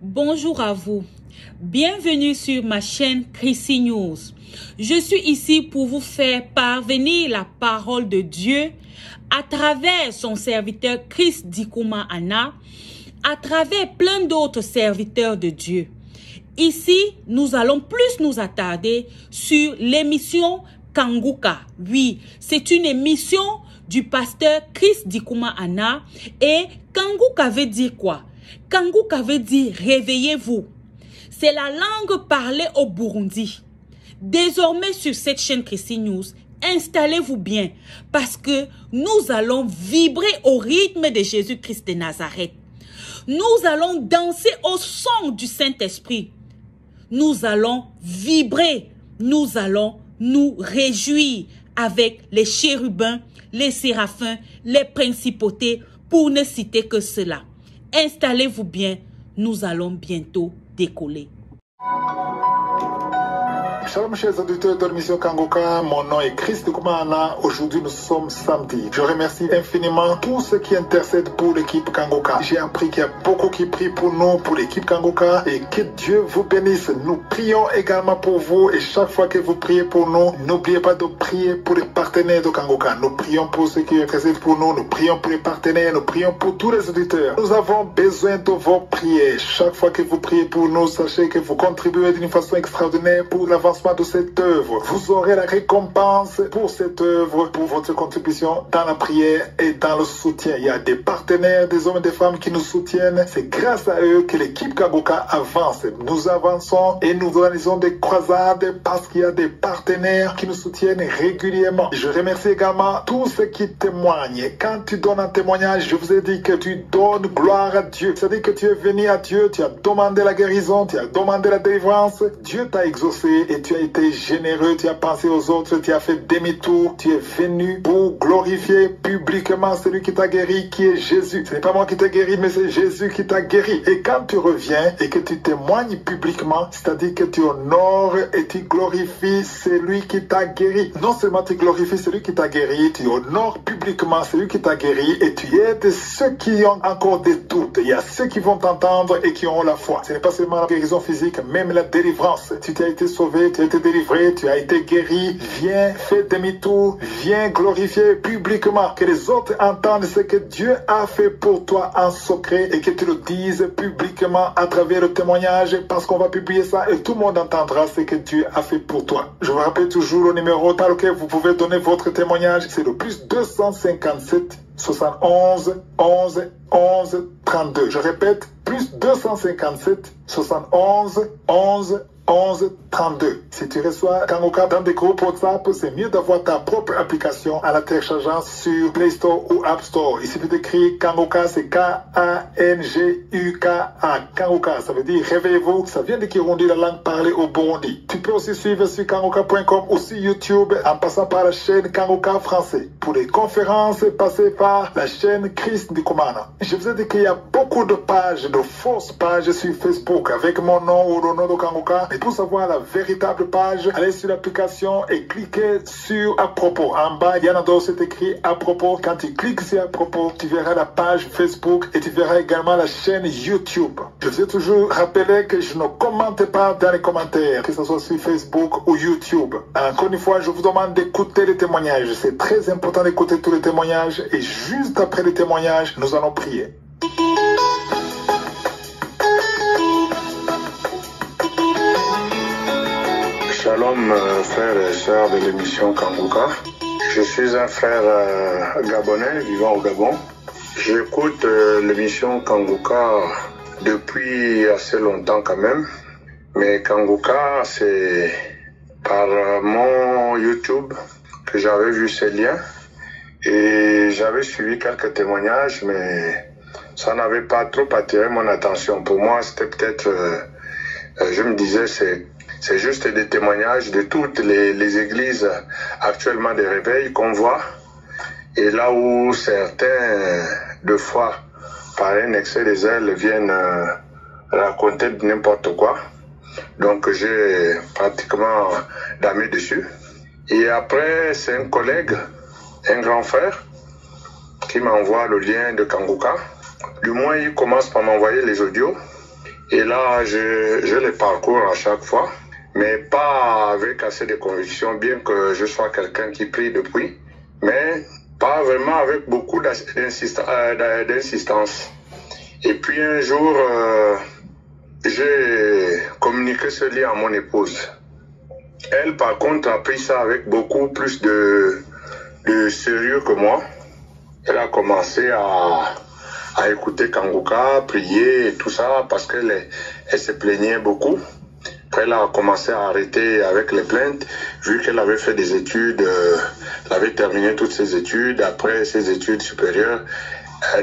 Bonjour à vous. Bienvenue sur ma chaîne Chrissy News. Je suis ici pour vous faire parvenir la parole de Dieu à travers son serviteur Chris Dikouma Anna, à travers plein d'autres serviteurs de Dieu. Ici, nous allons plus nous attarder sur l'émission Kanguka. Oui, c'est une émission du pasteur Chris Dikouma Anna. Et Kanguka veut dire quoi? Kanguka veut dire réveillez-vous. C'est la langue parlée au Burundi. Désormais sur cette chaîne Chrissy News, installez-vous bien parce que nous allons vibrer au rythme de Jésus-Christ de Nazareth. Nous allons danser au son du Saint-Esprit. Nous allons vibrer. Nous allons nous réjouir avec les chérubins, les séraphins, les principautés, pour ne citer que cela. Installez-vous bien, nous allons bientôt décoller. Shalom chers auditeurs de l'émission Kanguka, mon nom est Chris Dikouma Anna. Aujourd'hui nous sommes samedi. Je remercie infiniment tous ceux qui intercèdent pour l'équipe Kanguka. J'ai appris qu'il y a beaucoup qui prient pour nous, pour l'équipe Kanguka, et que Dieu vous bénisse. Nous prions également pour vous et chaque fois que vous priez pour nous, n'oubliez pas de prier pour les partenaires de Kanguka. Nous prions pour ceux qui intercèdent pour nous, nous prions pour les partenaires, nous prions pour tous les auditeurs. Nous avons besoin de vos prières. Chaque fois que vous priez pour nous, sachez que vous contribuez d'une façon extraordinaire pour l'avancement de cette œuvre. Vous aurez la récompense pour cette œuvre, pour votre contribution dans la prière et dans le soutien. Il y a des partenaires, des hommes et des femmes qui nous soutiennent. C'est grâce à eux que l'équipe Kanguka avance. Nous avançons et nous organisons des croisades parce qu'il y a des partenaires qui nous soutiennent régulièrement. Je remercie également tous ceux qui témoignent. Quand tu donnes un témoignage, je vous ai dit que tu donnes gloire à Dieu. C'est-à-dire que tu es venu à Dieu, tu as demandé la guérison, tu as demandé la délivrance. Dieu t'a exaucé et tu as été généreux, tu as pensé aux autres, tu as fait demi-tour, tu es venu pour glorifier publiquement celui qui t'a guéri, qui est Jésus. Ce n'est pas moi qui t'ai guéri, mais c'est Jésus qui t'a guéri. Et quand tu reviens et que tu témoignes publiquement, c'est-à-dire que tu honores et tu glorifies celui qui t'a guéri. Non seulement tu glorifies celui qui t'a guéri, tu honores publiquement celui qui t'a guéri et tu aides ceux qui ont encore des doutes. Il y a ceux qui vont t'entendre et qui ont la foi. Ce n'est pas seulement la guérison physique, même la délivrance. Tu t'as été sauvé, tu as été délivré, tu as été guéri, viens, fais demi-tour, viens glorifier publiquement, que les autres entendent ce que Dieu a fait pour toi en secret et que tu le dises publiquement à travers le témoignage parce qu'on va publier ça et tout le monde entendra ce que Dieu a fait pour toi. Je vous rappelle toujours le numéro par lequel vous pouvez donner votre témoignage, c'est le plus 257 71 11 11 32. Je répète, plus 257 71 11 11 32. Si tu reçois Kanguka dans des groupes WhatsApp, c'est mieux d'avoir ta propre application en la téléchargeant sur Play Store ou App Store. Il suffit d'écrire Kanguka, c'est K-A-N-G-U-K-A. Kanguka, ça veut dire réveillez-vous. Ça vient de Kirundi, la langue parlée au Burundi. Tu peux aussi suivre sur kanguka.com ou sur YouTube en passant par la chaîne Kanguka français. Pour les conférences, passez par la chaîne Chris Dikouma Anna. Je vous ai dit qu'il y a beaucoup de pages, de fausses pages sur Facebook avec mon nom ou le nom de Kanguka. Et pour savoir la véritable page, allez sur l'application et cliquez sur à propos. En bas, il y en a d'autres, c'est écrit à propos. Quand tu cliques sur à propos, tu verras la page Facebook et tu verras également la chaîne YouTube. Je vous ai toujours rappelé que je ne commente pas dans les commentaires, que ce soit sur Facebook ou YouTube. Encore une fois, je vous demande d'écouter les témoignages. C'est très important d'écouter tous les témoignages et juste après les témoignages, nous allons prier. Shalom frères et sœurs de l'émission Kanguka. Je suis un frère gabonais vivant au Gabon. J'écoute l'émission Kanguka depuis assez longtemps quand même. Mais Kanguka, c'est par mon YouTube que j'avais vu ces liens. Et j'avais suivi quelques témoignages, mais ça n'avait pas trop attiré mon attention. Pour moi, c'était peut-être... je me disais, c'est juste des témoignages de toutes les églises actuellement des réveils qu'on voit. Et là où certains, de fois, par un excès des ailes, viennent raconter n'importe quoi. Donc j'ai pratiquement damé dessus. Et après, c'est un collègue, un grand frère, qui m'envoie le lien de Kanguka. Du moins, il commence par m'envoyer les audios. Et là, je les parcours à chaque fois, mais pas avec assez de conviction, bien que je sois quelqu'un qui prie depuis, mais pas vraiment avec beaucoup d'insistance. Et puis un jour, j'ai communiqué ce lien à mon épouse. Elle, par contre, a pris ça avec beaucoup plus de sérieux que moi. Elle a commencé à écouter Kanguka, prier et tout ça, parce qu'elle se plaignait beaucoup. Après, elle a commencé à arrêter avec les plaintes, vu qu'elle avait fait des études, elle avait terminé toutes ses études. Après ses études supérieures,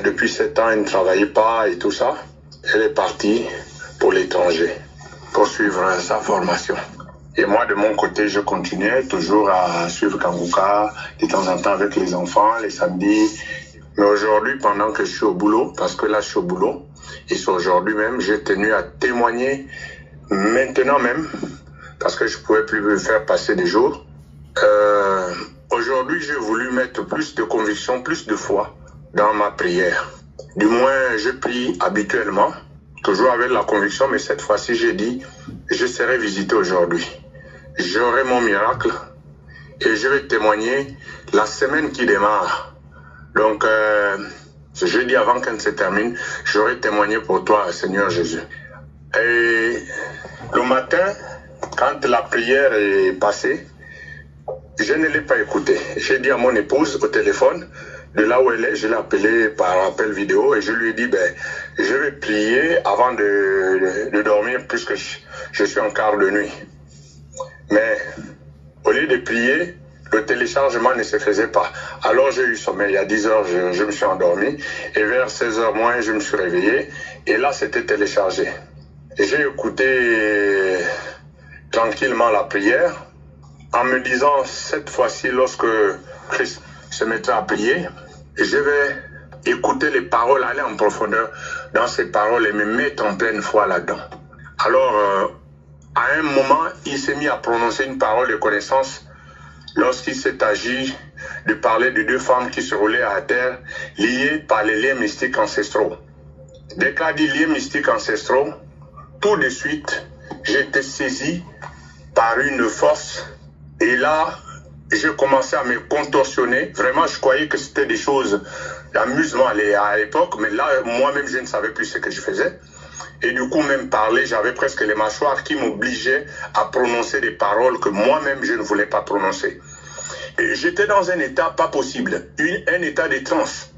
depuis 7 ans, elle ne travaillait pas et tout ça. Elle est partie pour l'étranger, pour suivre sa formation. Et moi, de mon côté, je continuais toujours à suivre Kanguka, de temps en temps avec les enfants, les samedis. Mais aujourd'hui, pendant que je suis au boulot, parce que là, je suis au boulot, et c'est aujourd'hui même, j'ai tenu à témoigner, maintenant même, parce que je ne pouvais plus me faire passer des jours. Aujourd'hui, j'ai voulu mettre plus de conviction, plus de foi dans ma prière. Du moins, je prie habituellement, toujours avec la conviction, mais cette fois-ci, j'ai dit, je serai visité aujourd'hui. J'aurai mon miracle et je vais témoigner la semaine qui démarre. Donc, ce jeudi avant qu'elle se termine, j'aurai témoigné pour toi, Seigneur Jésus. Et le matin, quand la prière est passée, je ne l'ai pas écoutée. J'ai dit à mon épouse au téléphone, de là où elle est, je l'ai appelée par appel vidéo et je lui ai dit, je vais prier avant de dormir puisque je suis en quart de nuit. Mais au lieu de prier, le téléchargement ne se faisait pas. Alors j'ai eu sommeil. À 10 heures, je me suis endormi. Et vers 16 heures moins, je me suis réveillé. Et là, c'était téléchargé. Et j'ai écouté tranquillement la prière en me disant, cette fois-ci, lorsque Christ se mettra à prier, je vais écouter les paroles, aller en profondeur dans ces paroles et me mettre en pleine foi là-dedans. Alors, à un moment, il s'est mis à prononcer une parole de connaissance lorsqu'il s'est agi de parler de 2 femmes qui se roulaient à terre, liées par les liens mystiques ancestraux. Dès qu'il a dit liens mystiques ancestraux, tout de suite, j'étais saisi par une force. Et là, j'ai commencé à me contorsionner. Vraiment, je croyais que c'était des choses d'amusement à l'époque, mais là, moi-même, je ne savais plus ce que je faisais. Et du coup, même parler, j'avais presque les mâchoires qui m'obligeaient à prononcer des paroles que moi-même, je ne voulais pas prononcer. J'étais dans un état pas possible, un état de transe.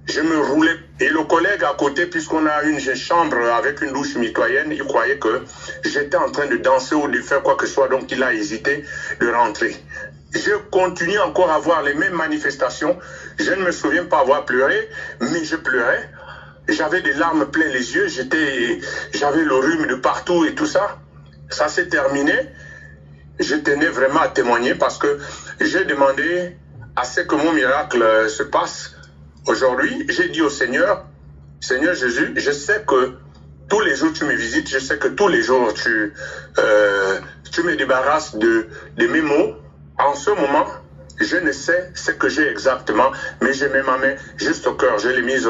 Je me roulais. Et le collègue à côté, puisqu'on a une chambre avec une douche mitoyenne, il croyait que j'étais en train de danser ou de faire quoi que ce soit, donc il a hésité de rentrer. Je continue encore à voir les mêmes manifestations. Je ne me souviens pas avoir pleuré, mais je pleurais. J'avais des larmes plein les yeux, j'avais le rhume de partout et tout ça. Ça s'est terminé. Je tenais vraiment à témoigner parce que j'ai demandé à ce que mon miracle se passe aujourd'hui. J'ai dit au Seigneur, Seigneur Jésus, je sais que tous les jours tu me visites, je sais que tous les jours tu me débarrasses de mes maux. En ce moment, je ne sais ce que j'ai exactement, mais j'ai mis ma main juste au cœur. Je l'ai mise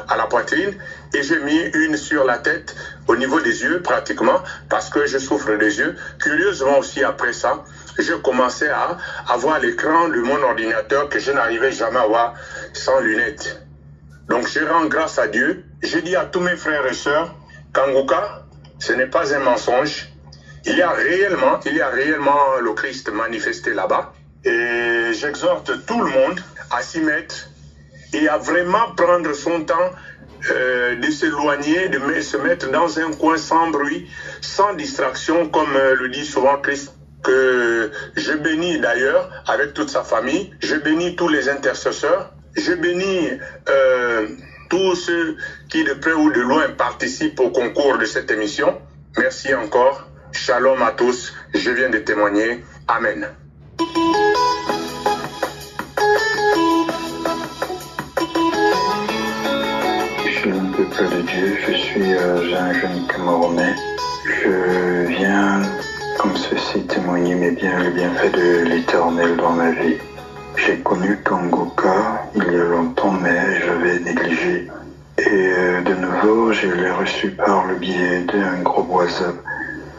à la poitrine et j'ai mis une sur la tête, au niveau des yeux pratiquement, parce que je souffre des yeux. Curieusement aussi après ça, je commençais à avoir l'écran de mon ordinateur que je n'arrivais jamais à voir sans lunettes. Donc je rends grâce à Dieu. Je dis à tous mes frères et sœurs, Kanguka, ce n'est pas un mensonge. Il y a réellement le Christ manifesté là-bas. Et j'exhorte tout le monde à s'y mettre et à vraiment prendre son temps de s'éloigner, de se mettre dans un coin sans bruit, sans distraction, comme le dit souvent Christ, que je bénis d'ailleurs avec toute sa famille. Je bénis tous les intercesseurs. Je bénis tous ceux qui de près ou de loin participent au concours de cette émission. Merci encore. Shalom à tous. Je viens de témoigner. Amen. Shalom peuple de Dieu, je suis un jeune Camerounais. Je viens comme ceci témoigner les bienfaits de l'Éternel dans ma vie. J'ai connu Kanguka il y a longtemps, mais j'avais négligé. Et de nouveau, je l'ai reçu par le biais d'un groupe WhatsApp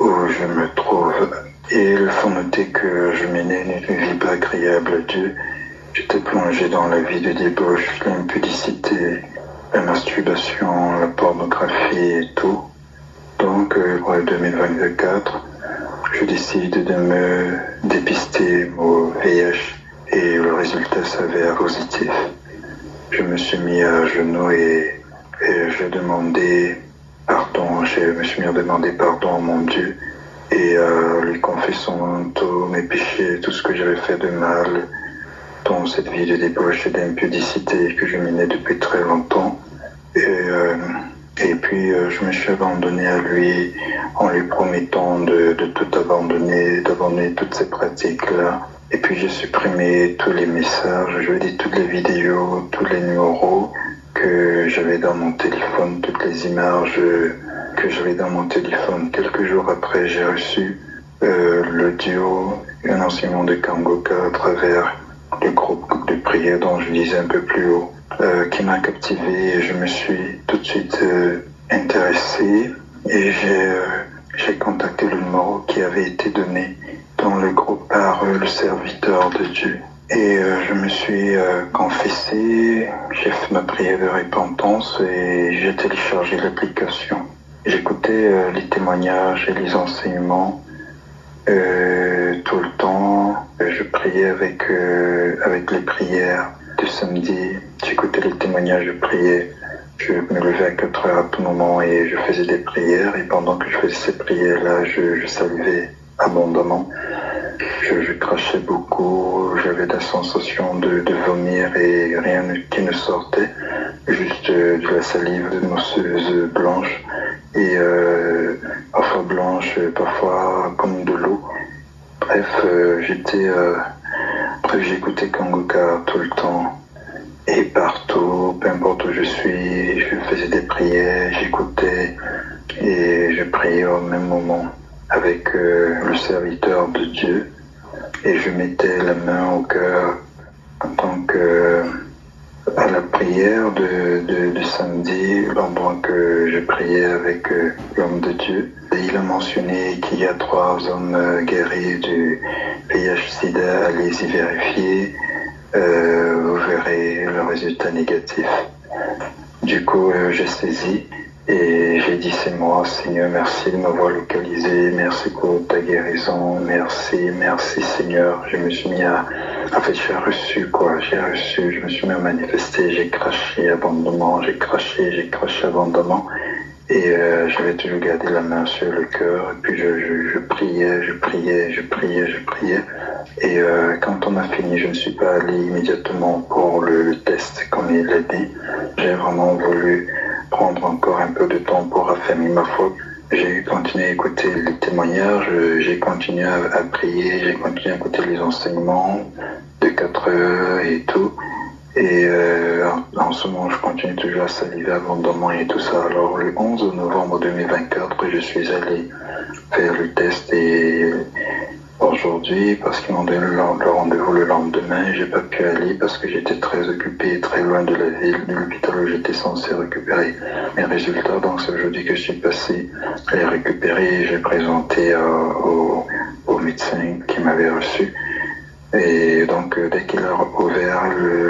où je me trouve. Et il faut noter que je menais une vie pas agréable à Dieu. J'étais plongé dans la vie de débauche, l'impudicité, la masturbation, la pornographie et tout. Donc, pour 2024, je décide de me dépister au VIH et le résultat s'avère positif. Je me suis mis à genoux et j'ai demandé pardon, je me suis mis à demander pardon à mon Dieu et à lui confessant tous mes péchés, tout ce que j'avais fait de mal dans cette vie de débauche et d'impudicité que je menais depuis très longtemps. Et puis je me suis abandonné à lui en lui promettant de tout abandonner, d'abandonner toutes ces pratiques-là. Et puis j'ai supprimé tous les messages, je veux dire toutes les vidéos, tous les numéros que j'avais dans mon téléphone, toutes les images que j'avais dans mon téléphone. Quelques jours après, j'ai reçu l'audio, un enseignement de Kangoka à travers le groupe de prière dont je disais un peu plus haut, qui m'a captivé et je me suis tout de suite intéressé et j'ai contacté le numéro qui avait été donné dans le groupe par le serviteur de Dieu. Et je me suis confessé, j'ai fait ma prière de repentance et j'ai téléchargé l'application. J'écoutais les témoignages et les enseignements tout le temps. Je priais avec les prières de samedi. J'écoutais les témoignages, je priais. Je me levais à 4 heures à tout moment et je faisais des prières. Et pendant que je faisais ces prières-là, je salivais abondamment. Je crachais beaucoup, j'avais la sensation de vomir et rien qui ne sortait, juste de la salive mosseuse blanche et parfois blanche, parfois comme de l'eau. Bref, j'écoutais Kangoka tout le temps et partout, peu importe où je suis, je faisais des prières, j'écoutais et je priais au même moment avec le serviteur de Dieu et je mettais la main au cœur en tant que à la prière de samedi pendant que je priais avec l'homme de Dieu. Et il a mentionné qu'il y a 3 hommes guéris du VIH/SIDA, allez-y vérifier, vous verrez le résultat négatif. Du coup, j'ai saisi et j'ai dit c'est moi, Seigneur, merci de m'avoir localisé, merci pour ta guérison, merci Seigneur. Je me suis mis en fait j'ai reçu, je me suis mis à manifester, j'ai craché abondamment, j'ai craché abondamment et j'avais toujours gardé la main sur le cœur et puis je priais et quand on a fini, je ne suis pas allé immédiatement pour le test comme il l'a dit. J'ai vraiment voulu prendre encore un peu de temps pour affermir ma foi. J'ai continué à écouter les témoignages, j'ai continué à prier, j'ai continué à écouter les enseignements de 4 heures et tout. Et en ce moment, je continue toujours à saliver abondamment et tout ça. Alors, le 11 novembre 2024, je suis allé faire le test et aujourd'hui, parce qu'ils m'ont donné le rendez-vous le lendemain, j'ai pas pu aller parce que j'étais très occupé, très loin de la ville, de l'hôpital où j'étais censé récupérer mes résultats. Donc c'est aujourd'hui que je suis passé à les récupérer et j'ai présenté au médecin qui m'avait reçu. Et donc dès qu'il a ouvert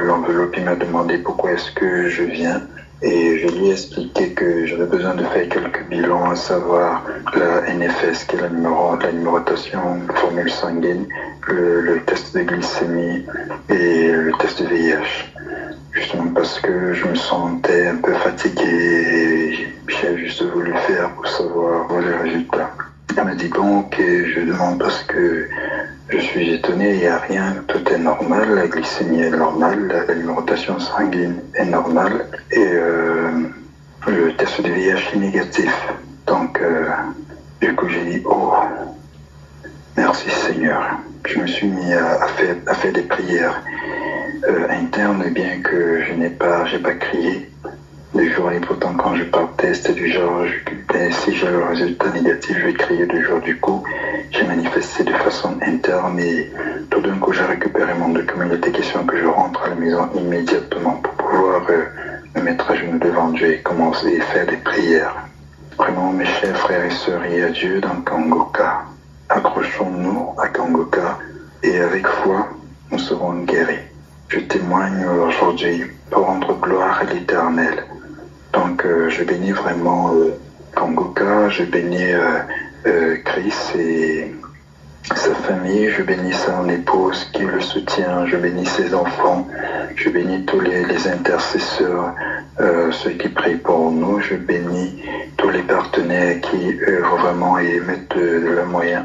l'enveloppe, il m'a demandé pourquoi est-ce que je viens. Et je lui ai expliqué que j'avais besoin de faire quelques bilans, à savoir la NFS, qui est la numérotation formule sanguine, le test de glycémie et le test de VIH. Justement parce que je me sentais un peu fatigué et j'ai juste voulu faire pour savoir les résultats. Elle m'a dit bon, ok, je demande parce que je suis étonné, il n'y a rien, tout est normal, la glycémie est normale, la numérotation sanguine est normale et le test de VIH est négatif. Donc, du coup, j'ai dit oh, merci Seigneur. Je me suis mis à faire des prières internes, bien que j'ai pas crié. Du jour et pourtant quand je partais, c'était du genre, si j'ai le résultat négatif, je vais crier du jour. Du coup, j'ai manifesté de façon interne et tout d'un coup, j'ai récupéré mon document. Il était question que je rentre à la maison immédiatement pour pouvoir me mettre à genoux devant Dieu et commencer à faire des prières. Vraiment, mes chers frères et sœurs, il y a Dieu dans Kangoka. Accrochons-nous à Kangoka et avec foi, nous serons guéris. Je témoigne aujourd'hui pour rendre gloire à l'Éternel. Donc, je bénis vraiment Kangoka, je bénis Chris et sa famille, je bénis son épouse qui le soutient, je bénis ses enfants, je bénis tous les intercesseurs, ceux qui prient pour nous, je bénis tous les partenaires qui œuvrent vraiment et mettent de leurs moyens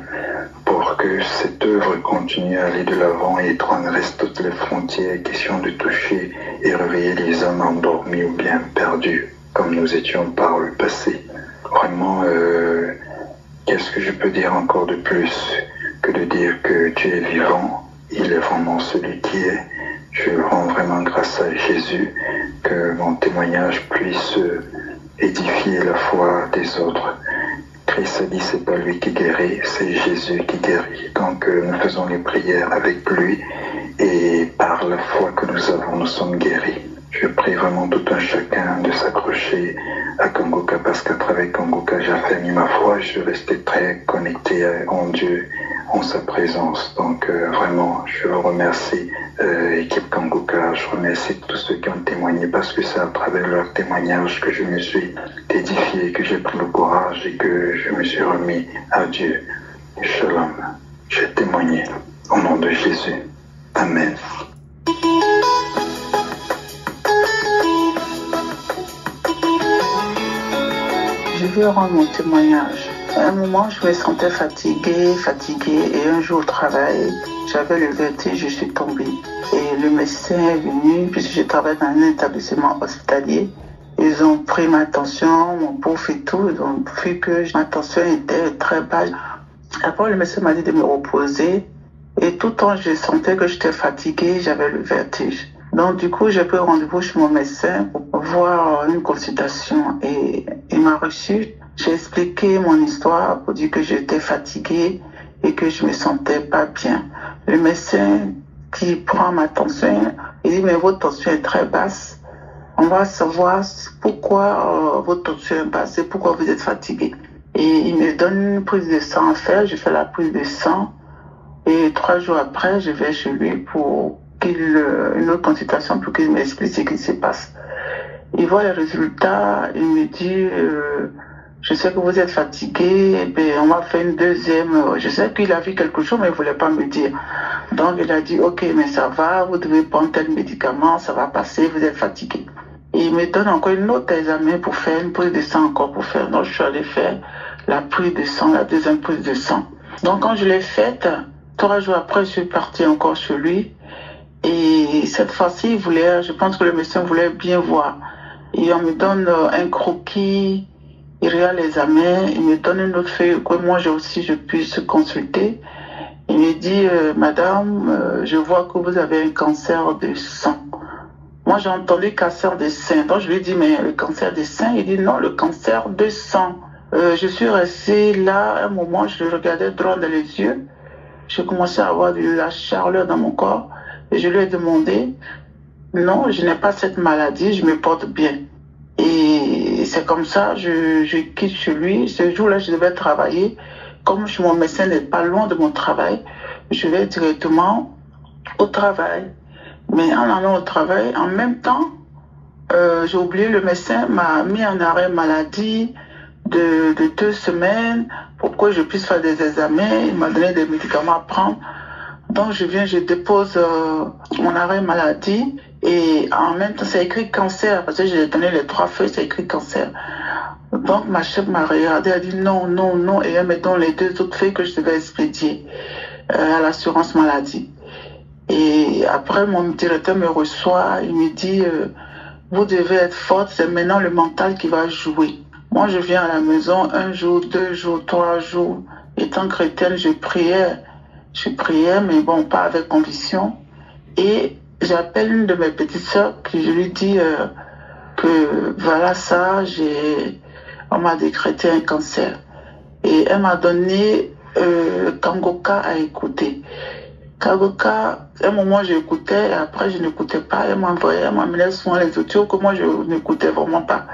pour que cette œuvre continue à aller de l'avant et transgresse toutes les frontières, question de toucher et réveiller les hommes endormis ou bien perdus, comme nous étions par le passé. Vraiment, qu'est-ce que je peux dire encore de plus que de dire que Dieu est vivant, il est vraiment celui qui est. Je rends vraiment grâce à Jésus que mon témoignage puisse édifier la foi des autres. Christ a dit c'est pas lui qui guérit, c'est Jésus qui guérit. Donc nous faisons les prières avec lui et par la foi que nous avons, nous sommes guéris. Je prie vraiment tout un chacun de s'accrocher à Kangoka parce qu'à travers Kangoka, j'ai affermi ma foi. Je restais très connecté en Dieu, en sa présence. Donc vraiment, je vous remercie, équipe Kangoka. Je remercie tous ceux qui ont témoigné parce que c'est à travers leur témoignage que je me suis édifié, que j'ai pris le courage et que je me suis remis à Dieu. Shalom. J'ai témoigné au nom de Jésus. Amen. Je veux rendre mon témoignage. À un moment, je me sentais fatiguée, et un jour au travail, j'avais le vertige, je suis tombée. Et le médecin est venu, puisque je travaille dans un établissement hospitalier. Ils ont pris ma tension, mon pouls et tout, ils ont vu que ma tension était très basse. Après, le médecin m'a dit de me reposer. Et tout le temps, je sentais que j'étais fatiguée, j'avais le vertige. Donc, du coup, j'ai pris rendez-vous chez mon médecin pour voir une consultation et il m'a reçu. J'ai expliqué mon histoire pour dire que j'étais fatiguée et que je me sentais pas bien. Le médecin qui prend ma tension, il dit, mais votre tension est très basse. On va savoir pourquoi votre tension est basse et pourquoi vous êtes fatiguée. Et il me donne une prise de sang à faire. Je fais la prise de sang et 3 jours après, je vais chez lui pour une autre consultation pour qu'il m'explique ce qui se passe. Il voit les résultats, il me dit je sais que vous êtes fatigué, et bien, on va faire une deuxième. Je sais qu'il a vu quelque chose, mais il ne voulait pas me dire. Donc il a dit ok, mais ça va, vous devez prendre tel médicament, ça va passer, vous êtes fatigué. Et il me donne encore une autre examen pour faire, une prise de sang encore pour faire. Donc je suis allée faire la prise de sang, la deuxième prise de sang. Donc quand je l'ai faite, 3 jours après, je suis partie encore chez lui. Et cette fois-ci, il voulait, je pense que le médecin voulait bien voir. Et on me donne un croquis, il regarde l'examen, il me donne une autre feuille que moi aussi je puisse consulter. Il me dit, madame, je vois que vous avez un cancer de sang. Moi j'ai entendu cancer des seins. Donc je lui dis, mais le cancer des seins? Il dit non, le cancer de sang. Je suis restée là un moment, je le regardais droit dans les yeux. J'ai commencé à avoir de la chaleur dans mon corps. Et je lui ai demandé, non, je n'ai pas cette maladie, je me porte bien. Et c'est comme ça, je quitte chez lui. Ce jour-là, je devais travailler. Comme mon médecin n'est pas loin de mon travail, je vais directement au travail. Mais en allant au travail, en même temps, j'ai oublié, le médecin m'a mis en arrêt maladie de 2 semaines pour que je puisse faire des examens. Il m'a donné des médicaments à prendre. Donc je viens, je dépose mon arrêt maladie et en même temps c'est écrit cancer parce que j'ai donné les 3 feuilles, c'est écrit cancer. Donc ma chef m'a regardé, elle a dit non, non, non et elle me donne les 2 autres feuilles que je devais expédier à l'assurance maladie. Et après mon directeur me reçoit, il me dit vous devez être forte, c'est maintenant le mental qui va jouer. Moi je viens à la maison 1 jour, 2 jours, 3 jours, étant chrétienne je priais, mais bon, pas avec conviction. Et j'appelle une de mes petites sœurs, que je lui dis que voilà ça, on m'a décrété un cancer. Et elle m'a donné Kangoka à écouter. Kangoka, à un moment j'écoutais, et après je n'écoutais pas. Elle m'amenait souvent les audios que moi je n'écoutais vraiment pas.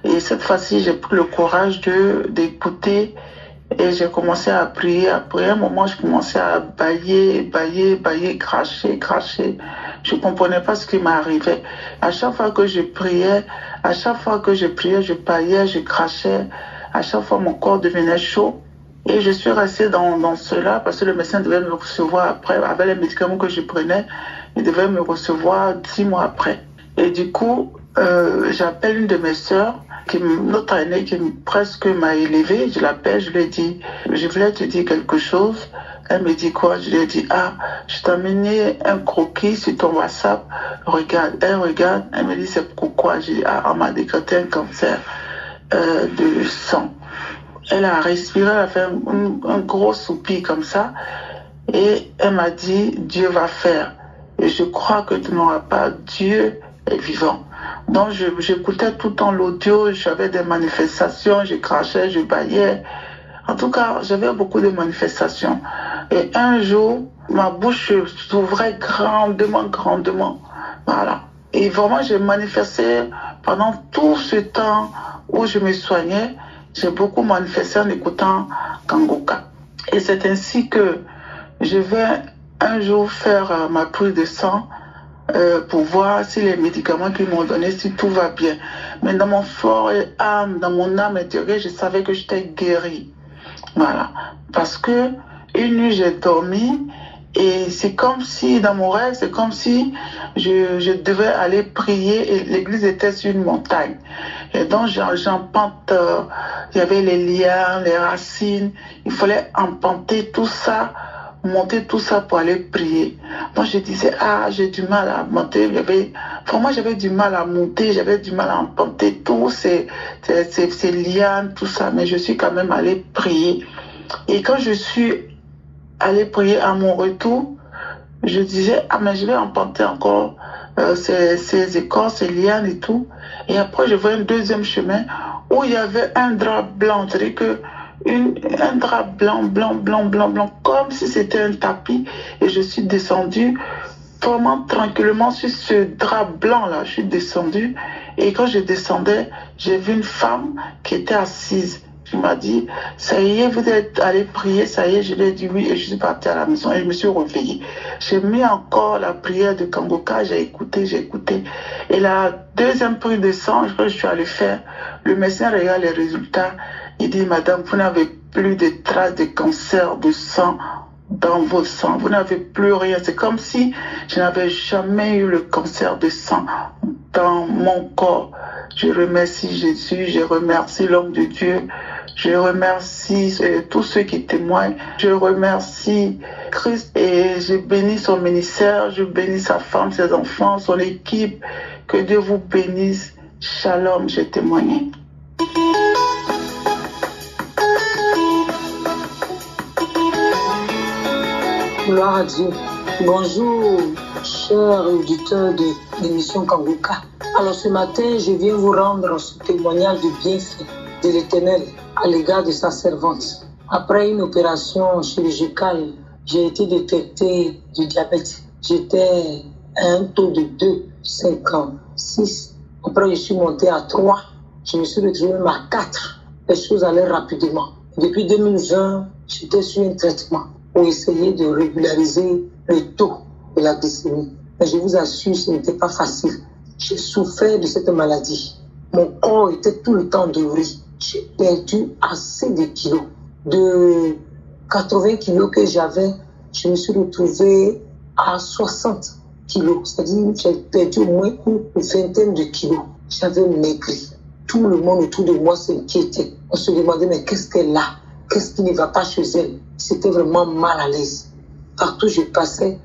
Et cette fois-ci, j'ai pris le courage d'écouter et j'ai commencé à prier. Après un moment, je commençais à bailler, cracher. Je ne comprenais pas ce qui m'arrivait. À chaque fois que je priais, je baillais, je crachais. À chaque fois, mon corps devenait chaud. Et je suis restée dans cela parce que le médecin devait me recevoir après. Avec les médicaments que je prenais, il devait me recevoir 6 mois après. Et du coup, j'appelle une de mes sœurs, notre aînée qui presque m'a élevée. Je l'appelle, je lui ai dit, je voulais te dire quelque chose. Elle me dit quoi? Je lui ai dit, je t'ai amené un croquis sur ton WhatsApp. Regarde, elle regarde. Elle me dit, c'est pourquoi? J'ai dit, on m'a décrété un cancer de sang. Elle a respiré, elle a fait un gros soupir comme ça. Et elle m'a dit, Dieu va faire. Et je crois que tu n'auras pas, Dieu est vivant. Donc j'écoutais tout le temps l'audio, j'avais des manifestations, je crachais, je baillais. En tout cas, j'avais beaucoup de manifestations. Et un jour, ma bouche s'ouvrait grandement. Voilà. Et vraiment, j'ai manifesté pendant tout ce temps où je me soignais. J'ai beaucoup manifesté en écoutant Kangoka. Et c'est ainsi que je vais un jour faire ma prise de sang pour voir si les médicaments qu'ils m'ont donnés, si tout va bien. Mais dans mon fort et âme, dans mon âme intérieure, je savais que j'étais guérie. Voilà. Parce que une nuit, j'ai dormi et c'est comme si, dans mon rêve, c'est comme si je devais aller prier et l'église était sur une montagne. Et donc, j'empente, il y avait les liens, les racines, il fallait empanter tout ça, monter tout ça pour aller prier. Donc, je disais, j'ai du mal à monter. Vraiment, j'avais du mal à monter, j'avais du mal à empanter tous ces liens, tout ça, mais je suis quand même allée prier. Et quand je suis allée prier à mon retour, je disais, mais je vais empanter encore ces écorces, ces lianes et tout. Et après, je vois un deuxième chemin où il y avait un drap blanc, c'est-à-dire que un drap blanc, comme si c'était un tapis. Et je suis descendue vraiment tranquillement sur ce drap blanc-là. Je suis descendue. Et quand je descendais, j'ai vu une femme qui était assise. Je m'a dit, ça y est, vous êtes allé prier, ça y est, je lui ai dit oui, et je suis partie à la maison et je me suis réveillée. J'ai mis encore la prière de Kangoka, j'ai écouté. Et la deuxième prise de sang, je suis allée faire, le médecin regarde les résultats, il dit, madame, vous n'avez plus de traces de cancer de sang dans vos sangs, vous n'avez plus rien. C'est comme si je n'avais jamais eu le cancer de sang dans mon corps. Je remercie Jésus, je remercie l'homme de Dieu, je remercie tous ceux qui témoignent, je remercie Christ et je bénis son ministère, je bénis sa femme, ses enfants, son équipe. Que Dieu vous bénisse. Shalom, j'ai témoigné. Gloire à Dieu. Bonjour, chers auditeurs de l'émission Kangoka. Alors ce matin, je viens vous rendre ce témoignage de bienfait de l'Éternel à l'égard de sa servante. Après une opération chirurgicale, j'ai été détecté du diabète. J'étais à un taux de 2,56. Après, je suis monté à 3. Je me suis retrouvé même à 4. Les choses allaient rapidement. Depuis 2020, j'étais sur un traitement pour essayer de régulariser le taux de la glycémie. Mais je vous assure, ce n'était pas facile. J'ai souffert de cette maladie. Mon corps était tout le temps doré. J'ai perdu assez de kilos. De 80 kilos que j'avais, je me suis retrouvé à 60 kilos. C'est-à-dire que j'ai perdu au moins une vingtaine de kilos. J'avais maigri. Tout le monde autour de moi s'inquiétait. On se demandait, mais qu'est-ce qu'elle a? Qu'est-ce qui ne va pas chez elle? C'était vraiment mal à l'aise. Partout où je passais,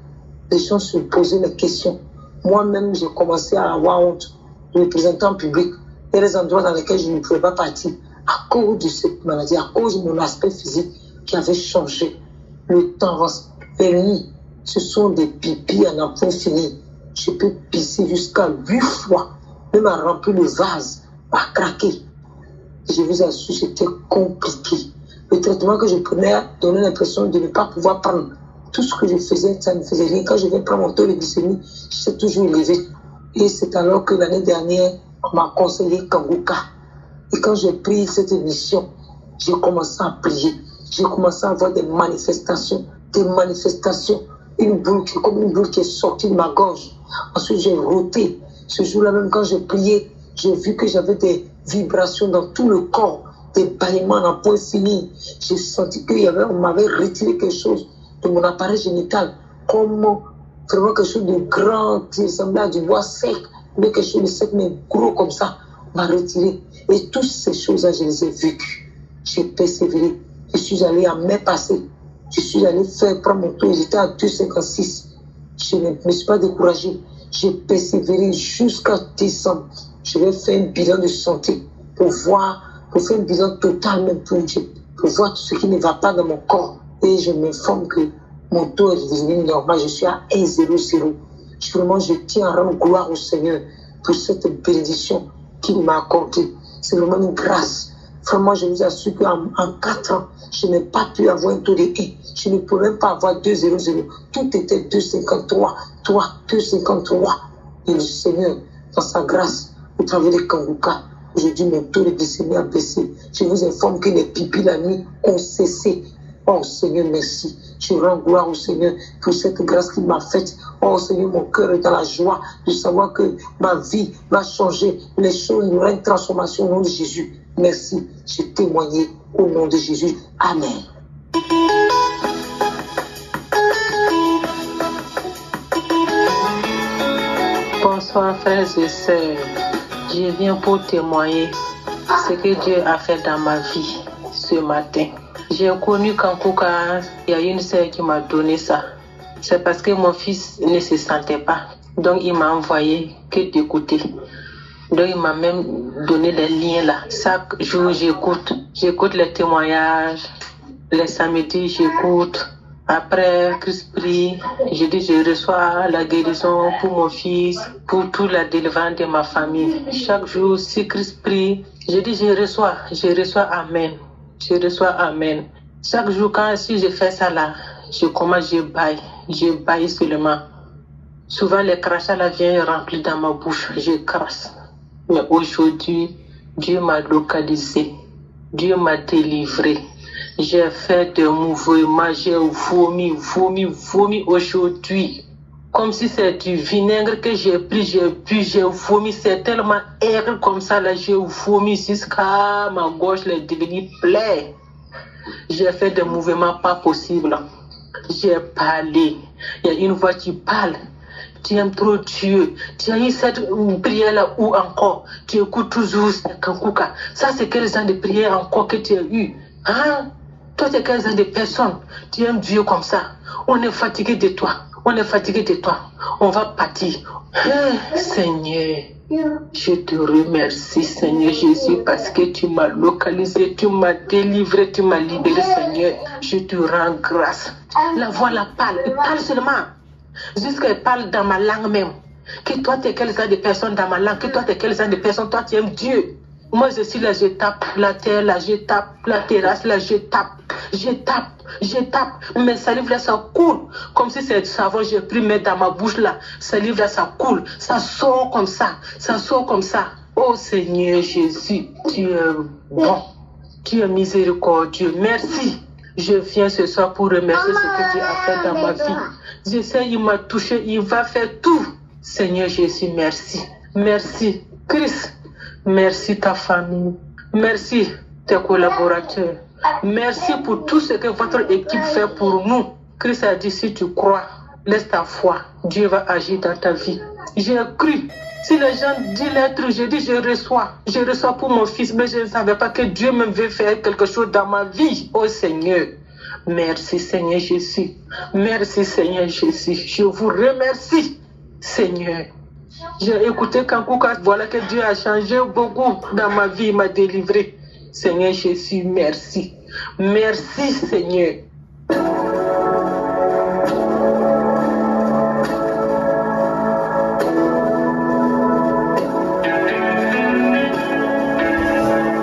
les gens se posaient des questions. Moi-même, j'ai commencé à avoir honte de me présenter en public. Il y a des endroits dans lesquels je ne pouvais pas partir à cause de cette maladie, à cause de mon aspect physique qui avait changé. Le temps avance. Les nuits, ce sont des pipis à n'en point fini. Je peux pisser jusqu'à 8 fois, même à remplir le vase, à craquer. Je vous assure, c'était compliqué. Le traitement que je prenais donnait l'impression de ne pas pouvoir prendre tout ce que je faisais, ça ne faisait rien. Quand je vais prendre mon taux de glycémie, je suis toujours élevé. Et c'est alors que l'année dernière, on m'a conseillé Kanguka. Et quand j'ai pris cette émission, j'ai commencé à prier. J'ai commencé à avoir des manifestations. Une boule, comme une boule qui est sortie de ma gorge. Ensuite, j'ai roté. Ce jour-là, même quand j'ai prié, j'ai vu que j'avais des vibrations dans tout le corps, des bâillements n'en point fini. J'ai senti qu'on m'avait retiré quelque chose de mon appareil génital, comme vraiment quelque chose de grand, qui ressemblait à du bois sec, mais quelque chose de sec, mais gros comme ça, m'a retiré. Et toutes ces choses-là, je les ai vécues. J'ai persévéré. Je suis allé à mai passé. Je suis allé prendre mon tour. J'étais à 2,56. Je ne me suis pas découragé. J'ai persévéré jusqu'à décembre. Je vais faire un bilan de santé pour faire un bilan total même pour voir tout ce qui ne va pas dans mon corps. Et je m'informe que mon taux est devenu normal. Je suis à 1,00. Vraiment, je tiens à rendre gloire au Seigneur pour cette bénédiction qu'il m'a accordée. C'est vraiment une grâce. Vraiment, je vous assure qu'en 4 ans, je n'ai pas pu avoir un taux de 1. Je ne pouvais même pas avoir 2,00. Tout était 2,53. 2,53. Et le Seigneur, dans sa grâce, au travers des Kanguka, aujourd'hui, mon taux de glycémie a baissé. Je vous informe que les pipis la nuit ont cessé. Oh Seigneur, merci. Je rends gloire au Seigneur pour cette grâce qu'il m'a faite. Oh Seigneur, mon cœur est dans la joie de savoir que ma vie va changer. Les choses, il y aura une transformation au nom de Jésus. Merci. J'ai témoigné au nom de Jésus. Amen. Bonsoir frères et sœurs. Je viens pour témoigner ce que Dieu a fait dans ma vie ce matin. J'ai connu Kanguka, il y a une sœur qui m'a donné ça. C'est parce que mon fils ne se sentait pas. Donc il m'a envoyé que d'écouter. Donc il m'a même donné les liens là. Chaque jour j'écoute les témoignages. Les samedis j'écoute. Après Christ prie, je dis je reçois la guérison pour mon fils, pour toute la délivrance de ma famille. Chaque jour, si Christ prie, je dis je reçois Amen. Je reçois Amen. Chaque jour, si je fais ça là, je baille seulement. Souvent les crachats là viennent remplis dans ma bouche, je crache. Mais aujourd'hui, Dieu m'a localisé, Dieu m'a délivré. J'ai fait des mouvements, j'ai vomi aujourd'hui. Comme si c'est du vinaigre que j'ai pris, j'ai bu, j'ai vomi. C'est tellement aigre comme ça, là, j'ai vomi jusqu'à ma gorge est devenue pleine. J'ai fait des mouvements pas possibles. J'ai parlé. Il y a une voix qui parle. Tu aimes trop Dieu. Tu as eu cette prière-là ou encore. Tu écoutes toujours Kanguka. Ça, c'est quel genre de prière encore que tu as eu? Hein? Toi, tu es quel genre de personne? Tu aimes Dieu comme ça. On est fatigué de toi. On va partir. Seigneur, je te remercie, Seigneur Jésus, parce que tu m'as localisé, tu m'as délivré, tu m'as libéré, Seigneur. Je te rends grâce. La voix la parle. Elle parle seulement. Jusqu'elle parle dans ma langue même. Que toi, tu es quel genre de personne dans ma langue? Que toi, tu es quel genre de personne? Toi, tu aimes Dieu. Moi, je suis là, je tape la terre, là, je tape la terrasse, là, je tape. Mes salives, là, ça coule. Comme si c'est du savon, j'ai pris, mais dans ma bouche, là, salive, là, ça coule. Ça sort comme ça. Oh Seigneur Jésus, tu es bon. Tu es miséricordieux. Merci. Je viens ce soir pour remercier ce que Dieu a fait dans ma vie. Je sais, il m'a touché, il va faire tout. Seigneur Jésus, merci. Merci. Christ. Merci ta famille. Merci tes collaborateurs. Merci pour tout ce que votre équipe fait pour nous. Christ a dit, si tu crois, laisse ta foi. Dieu va agir dans ta vie. J'ai cru. Si les gens disent l'être, je dis, je reçois. Je reçois pour mon fils, mais je ne savais pas que Dieu me veut faire quelque chose dans ma vie. Oh Seigneur. Merci Seigneur Jésus. Merci Seigneur Jésus. Je vous remercie, Seigneur. J'ai écouté Kanguka, voilà que Dieu a changé beaucoup dans ma vie, il m'a délivré. Seigneur Jésus, merci. Merci Seigneur.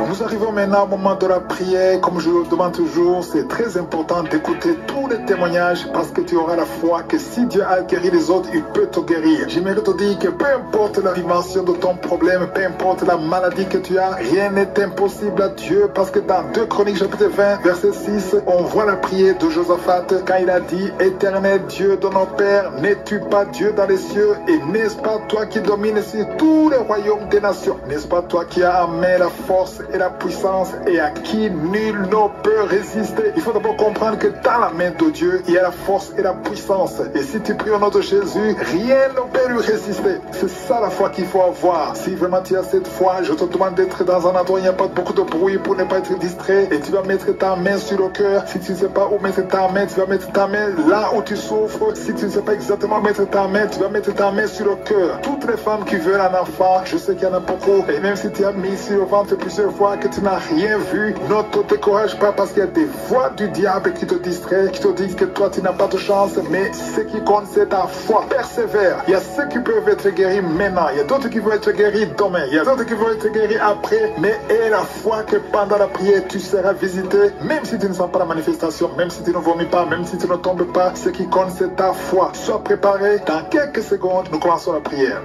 Nous arrivons arrivons maintenant au moment de la prière. Comme je le demande toujours, c'est très important d'écouter tous les témoignages parce que tu auras la foi que si Dieu a guéri les autres, il peut te guérir. J'aimerais te dire que peu importe la dimension de ton problème, peu importe la maladie que tu as, rien n'est impossible à Dieu parce que dans 2 Chroniques chapitre 20, verset 6, on voit la prière de Josaphat quand il a dit: Éternel Dieu de nos pères, n'es-tu pas Dieu dans les cieux et n'est-ce pas toi qui domines sur tous les royaumes des nations? N'est-ce pas toi qui as en main la force et la puissance et à qui nul ne peut résister? Il faut d'abord comprendre que dans la main de Dieu, il y a la force et la puissance. Et si tu pries au nom de Jésus, rien ne peut lui résister. C'est ça la foi qu'il faut avoir. Si vraiment tu as cette foi, je te demande d'être dans un endroit où il n'y a pas beaucoup de bruit pour ne pas être distrait. Et tu vas mettre ta main sur le cœur. Si tu ne sais pas où mettre ta main, tu vas mettre ta main là où tu souffres. Si tu ne sais pas exactement où mettre ta main, tu vas mettre ta main sur le cœur. Toutes les femmes qui veulent un enfant, je sais qu'il y en a beaucoup. Et même si tu as mis sur le ventre plusieurs fois que tu n'as rien vu, ne te décourage pas parce qu'il y a des voix du diable qui te distraient, qui te disent que toi tu n'as pas de chance. Mais ce qui compte, c'est ta foi. Persévère. Il y a ceux qui peuvent être guéris maintenant. Il y a d'autres qui vont être guéris demain. Il y a d'autres qui vont être guéris après. Mais aie la foi que pendant la prière, tu seras visité. Même si tu ne sens pas la manifestation, même si tu ne vomis pas, même si tu ne tombes pas, ce qui compte, c'est ta foi. Sois préparé. Dans quelques secondes, nous commençons la prière.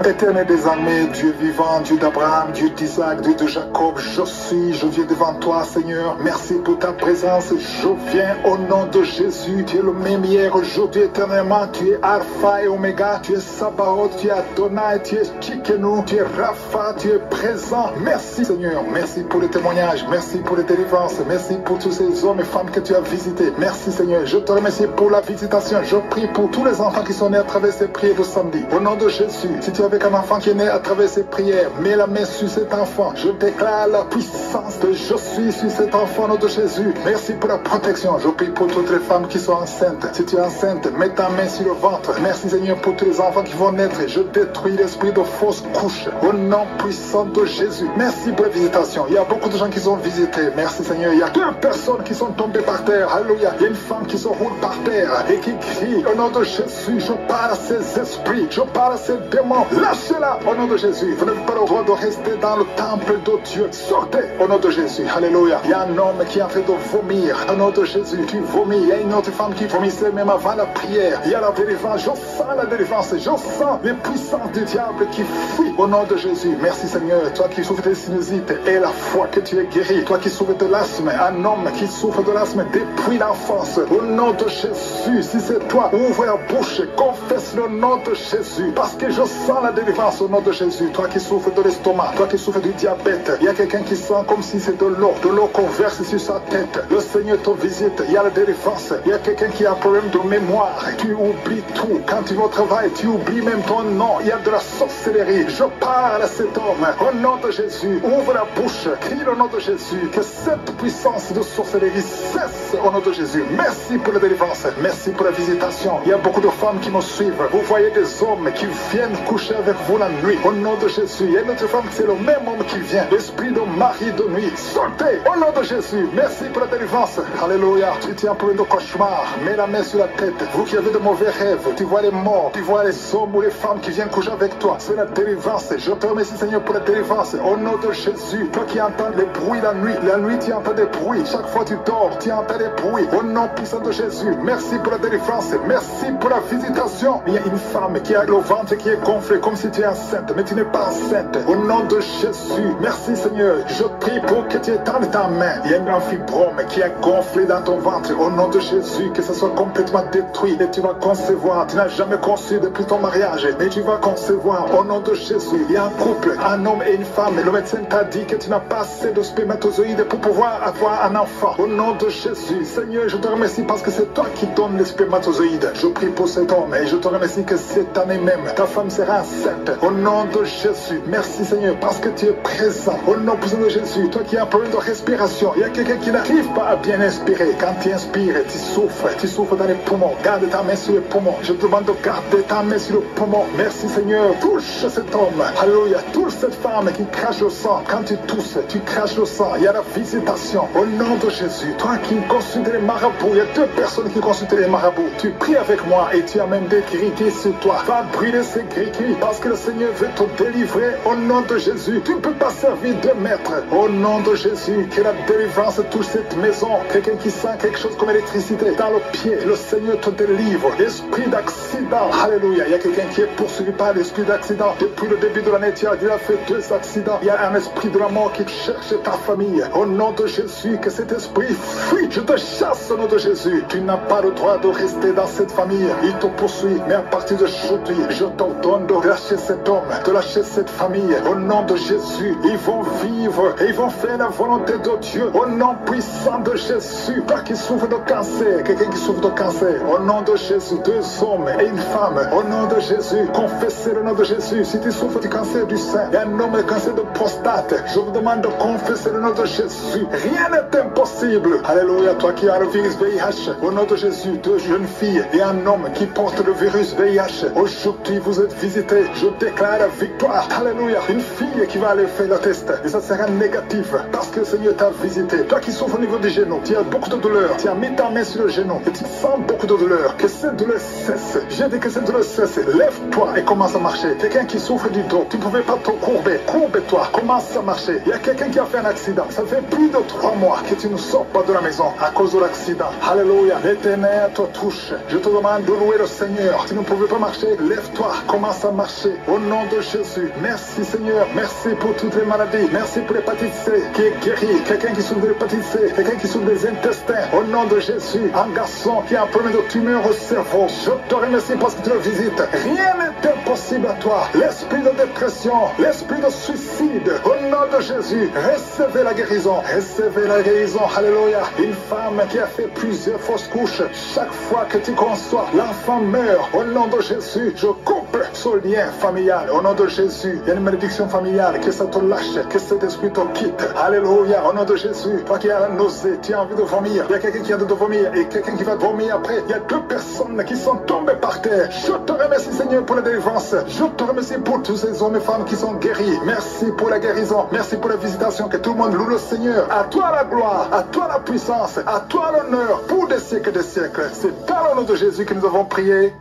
Éternel des armées, Dieu vivant, Dieu d'Abraham, Dieu d'Isaac, Dieu de Jacob, je viens devant toi, Seigneur. Merci pour ta présence. Je viens au nom de Jésus. Tu es le même hier, aujourd'hui, éternellement. Tu es Alpha et Oméga. Tu es Sabaoth, tu es Adonai, tu es Tsidkenu, tu es Rapha, tu es présent. Merci, Seigneur. Merci pour les témoignages. Merci pour les délivrances. Merci pour tous ces hommes et femmes que tu as visités. Merci, Seigneur. Je te remercie pour la visitation. Je prie pour tous les enfants qui sont nés à travers ces prières de samedi. Au nom de Jésus, si tu avec un enfant qui est né à travers ces prières, mets la main sur cet enfant. Je déclare la puissance de je suis sur cet enfant au nom de Jésus. Merci pour la protection. Je prie pour toutes les femmes qui sont enceintes. Si tu es enceinte, mets ta main sur le ventre. Merci Seigneur pour tous les enfants qui vont naître. Je détruis l'esprit de fausse couche au nom puissant de Jésus. Merci pour la visitation. Il y a beaucoup de gens qui sont visités. Merci Seigneur. Il y a 2 personnes qui sont tombées par terre. Alléluia. Il y a une femme qui se roule par terre et qui crie au nom de Jésus. Je parle à ces esprits. Je parle à ces démons. Lâchez-la au nom de Jésus. Vous n'avez pas le droit de rester dans le temple de Dieu. Sortez au nom de Jésus. Alléluia. Il y a un homme qui est en train de vomir au nom de Jésus. Tu vomis. Il y a une autre femme qui vomissait même avant la prière. Il y a la délivrance. Je sens la délivrance. Je sens les puissances du diable qui fuient au nom de Jésus. Merci Seigneur. Toi qui souffres de sinusite et la foi que tu es guéri. Toi qui souffres de l'asthme. Un homme qui souffre de l'asthme depuis l'enfance. Au nom de Jésus. Si c'est toi, ouvre la bouche. Confesse le nom de Jésus. Parce que je sens la délivrance au nom de Jésus. Toi qui souffres de l'estomac, toi qui souffres du diabète, il y a quelqu'un qui sent comme si c'est de l'eau qu'on verse sur sa tête. Le Seigneur te visite, il y a la délivrance. Il y a quelqu'un qui a un problème de mémoire. Tu oublies tout. Quand tu vas au travail, tu oublies même ton nom. Il y a de la sorcellerie. Je parle à cet homme au nom de Jésus. Ouvre la bouche, crie le nom de Jésus. Que cette puissance de sorcellerie cesse au nom de Jésus. Merci pour la délivrance. Merci pour la visitation. Il y a beaucoup de femmes qui me suivent. Vous voyez des hommes qui viennent coucher avec vous la nuit. Au nom de Jésus. Il y a une autre femme, c'est le même homme qui vient. L'esprit de mari de nuit. Sortez au nom de Jésus. Merci pour la délivrance. Alléluia. Tu tiens pour de cauchemar. Mets la main sur la tête. Vous qui avez de mauvais rêves. Tu vois les morts. Tu vois les hommes ou les femmes qui viennent coucher avec toi. C'est la délivrance. Je te remercie Seigneur pour la délivrance. Au nom de Jésus. Toi qui entends les bruits la nuit. La nuit tu entends des bruits. Chaque fois tu dors, tu entends des bruits. Au nom puissant de Jésus. Merci pour la délivrance. Merci pour la visitation. Il y a une femme qui a le ventre qui est gonflé comme si tu es enceinte, mais tu n'es pas enceinte. Au nom de Jésus, merci Seigneur. Je prie pour que tu étendes ta main. Il y a un fibrome qui est gonflé dans ton ventre. Au nom de Jésus, que ça soit complètement détruit et tu vas concevoir. Tu n'as jamais conçu depuis ton mariage, mais tu vas concevoir. Au nom de Jésus, il y a un couple, un homme et une femme. Et le médecin t'a dit que tu n'as pas assez de spermatozoïdes pour pouvoir avoir un enfant. Au nom de Jésus, Seigneur, je te remercie parce que c'est toi qui donnes les spermatozoïdes. Je prie pour cet homme et je te remercie que cette année même, ta femme sera enceinte. Au nom de Jésus, merci Seigneur parce que tu es présent. Au nom puissant de Jésus, toi qui as un problème de respiration, il y a quelqu'un qui n'arrive pas à bien inspirer. Quand tu inspires, tu souffres dans les poumons. Garde ta main sur les poumons. Je te demande de garder ta main sur le poumon. Merci Seigneur, touche cet homme. Alléluia, touche cette femme qui crache le sang. Quand tu tousses, tu craches le sang. Il y a la visitation. Au nom de Jésus, toi qui consultes les marabouts, il y a 2 personnes qui consultent les marabouts. Tu pries avec moi et tu as même des gris sur toi. Va brûler ces gris. Va parce que le Seigneur veut te délivrer au nom de Jésus. Tu ne peux pas servir deux maîtres. Au nom de Jésus, que la délivrance touche cette maison. Quelqu'un qui sent quelque chose comme électricité dans le pied, le Seigneur te délivre. Esprit d'accident, alléluia. Il y a quelqu'un qui est poursuivi par l'esprit d'accident. Depuis le début de l'année, il a fait 2 accidents. Il y a un esprit de la mort qui cherche ta famille. Au nom de Jésus, que cet esprit fuit. Je te chasse au nom de Jésus. Tu n'as pas le droit de rester dans cette famille. Il te poursuit. Mais à partir d'aujourd'hui, je t'ordonne de lâcher cet homme, de lâcher cette famille. Au nom de Jésus, ils vont vivre et ils vont faire la volonté de Dieu. Au nom puissant de Jésus. Toi qui souffres de cancer, quelqu'un qui souffre de cancer. Au nom de Jésus, 2 hommes et une femme. Au nom de Jésus, confessez le nom de Jésus. Si tu souffres du cancer du sein et un homme de cancer de prostate, je vous demande de confesser le nom de Jésus. Rien n'est impossible. Alléluia. Toi qui as le virus VIH, au nom de Jésus, 2 jeunes filles et un homme qui porte le virus VIH. Aujourd'hui, vous êtes visités. Je déclare la victoire. Alléluia. Une fille qui va aller faire le test et ça sera négatif parce que le Seigneur t'a visité. Toi qui souffres au niveau du genou, tu as beaucoup de douleur. Tu as mis ta main sur le genou et tu sens beaucoup de douleur. Que cette douleur cesse. J'ai dit que cette douleur cesse. Lève-toi et commence à marcher. Quelqu'un qui souffre du dos, tu ne pouvais pas te courber. Courbe-toi. Commence à marcher. Il y a quelqu'un qui a fait un accident. Ça fait plus de 3 mois que tu ne sors pas de la maison à cause de l'accident. Alléluia. L'Éternel te touche. Je te demande de louer le Seigneur. Tu ne pouvais pas marcher. Lève-toi. Commence à marcher. Au nom de Jésus. Merci Seigneur. Merci pour toutes les maladies. Merci pour l'hépatite C qui est guérie. Quelqu'un qui souffre de l'hépatite C. Quelqu'un qui souffre des intestins. Au nom de Jésus. Un garçon qui a un problème de tumeur au cerveau. Je te remercie parce que tu le visites. Rien n'est impossible à toi. L'esprit de dépression. L'esprit de suicide. Au nom de Jésus. Recevez la guérison. Recevez la guérison. Alléluia. Une femme qui a fait plusieurs fausses couches. Chaque fois que tu conçois, l'enfant meurt. Au nom de Jésus. Je coupe ce lien familial. Au nom de Jésus. Il y a une malédiction familiale. Que ça te lâche. Que cet esprit te quitte. Alléluia. Au nom de Jésus. Toi qui as la nausée. Tu as envie de vomir. Il y a quelqu'un qui a envie de vomir. Et quelqu'un qui va vomir après. Il y a 2 personnes qui sont tombées par terre. Je te remercie Seigneur pour la délivrance. Je te remercie pour tous ces hommes et femmes qui sont guéris. Merci pour la guérison. Merci pour la visitation. Que tout le monde loue le Seigneur. À toi la gloire. À toi la puissance. À toi l'honneur. Pour des siècles et des siècles. C'est dans le nom de Jésus que nous avons prié.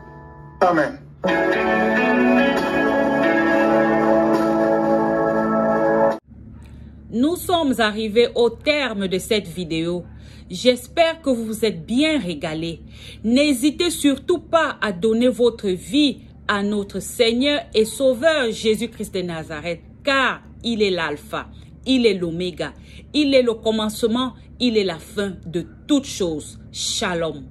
Amen. Nous sommes arrivés au terme de cette vidéo. J'espère que vous vous êtes bien régalés. N'hésitez surtout pas à donner votre vie à notre Seigneur et Sauveur Jésus-Christ de Nazareth, car il est l'alpha, il est l'oméga, il est le commencement, il est la fin de toutes choses. Shalom.